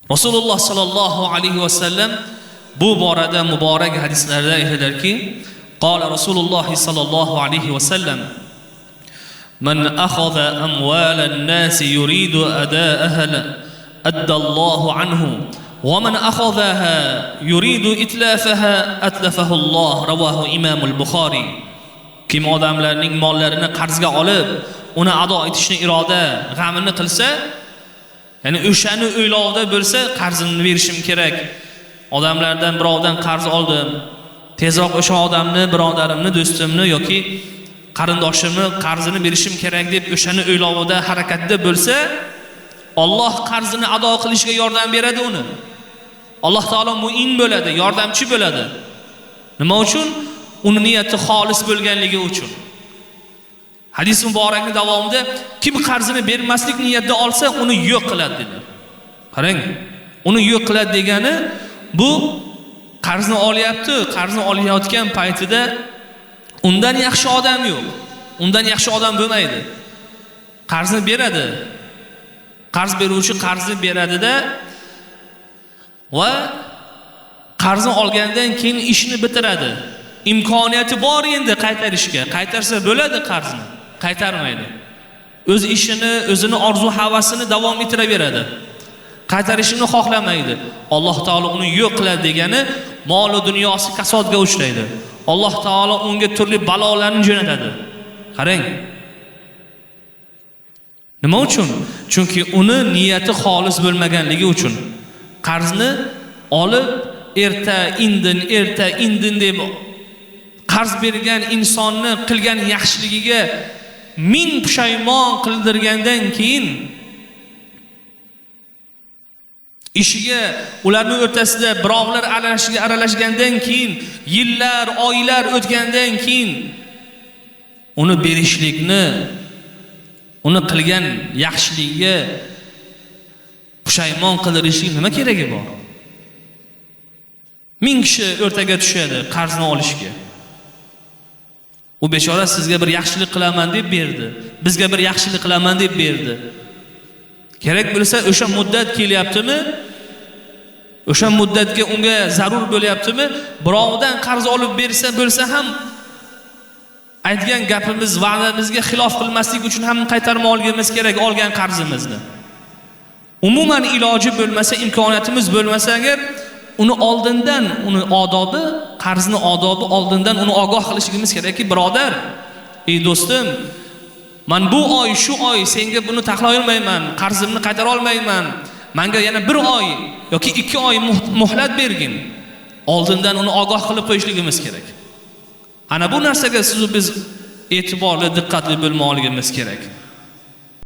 Rasululloh sallallohu alayhi vasallam bu borada muborak hadislarda aytadilarki, qala Rasululloh sallallohu alayhi vasallam: "Man akhadha amwalan nas yuridu ada'aha addallohu anhu wa man akhadhaha yuridu itlafaha atlafahu Allah." Ravohu Imom al-Buxoriy. Kim odamlarning mollarini qarzga olib, uni ado etishni iroda, g'amini qilsa, ya'ni o'shani o'ylovda bo'lsa, qarzimni berishim kerak. Odamlardan birovdan qarz oldim. Tezroq o'sha odamni, birodarimni, do'stimni yoki qarindoshimni qarzini berishim kerak deb o'shani o'ylovda, harakatda bo'lsa, Alloh qarzini ado qilishga yordam beradi uni. Alloh taolo mu'in bo'ladi, yordamchi bo'ladi. Nima uchun? Uni niyati xolis bo'lganligi uchun. Hadis muborakning davomida kim qarzini bermaslik niyatida olsa, uni yo'q qiladi dedi. Qarang, uni yo'q qiladi degani bu qarzni olyapti, qarzni olayotgan paytida undan yaxshi odam yo'q. Undan yaxshi odam bo'lmaydi. Qarzni beradi. Qarz beruvchi qarzni beradida va qarzni olgandan keyin ishni bitiradi. İmkoniyati bor endi qaytarishga. Qaytarsa bo'ladi qarzni. Qaytarmaydi. O'z ishini, o'zini orzu havasini davom ettiraveradi. Qaytarishini xohlamaydi. Alloh taolo uni yo'q qiladi degani, mol va dunyosi kasodga uchraydi. Alloh taolo unga turli balolarni jo'natadi. Qarang. Nima uchun? Chunki uni niyati xolis bo'lmaganligi uchun. Qarzni olib erta indin deb qarz bergan insonni qilgan yaxshiligiga ming pushaymon qildirgandan keyin ishiga ularning o'rtasida birovlar aralashgandan keyin yillar, oylar o'tgandan keyin uni berishlikni, uni qilgan yaxshiligiga pushaymon qildirishlik nima keragi bor? Ming kishi o'rtaga tushadi qarzni olishga. U bechora sizga bir yaxshilik qilaman deb berdi. Bizga bir yaxshilik qilaman deb berdi. Kerak bo'lsa o'sha muddat kelyaptimi? O'sha muddatga unga zarur bo'lyaptimi? Birovdan qarz olib bersa bo'lsa ham aytgan gapimiz, va'damizga xilof qilmaslik uchun ham qaytarmoqligimiz kerak olgan qarzimizni. Umuman iloji bo'lmasa, imkoniyatimiz bo'lmasa agar uni oldindan, uni odobi, qarzni odobi oldindan uni ogoh qilishimiz kerakki, birodar, ey do'stim, men bu oy, shu oy senga buni taxlay olmayman, qarzimni qaytara olmayman. Menga yana 1 oy yoki 2 oy muhlat bergin. Oldindan uni ogoh qilib qo'yishligimiz kerak. Ana bu narsaga siz biz e'tiborli, diqqatli bo'lmoqligimiz kerak.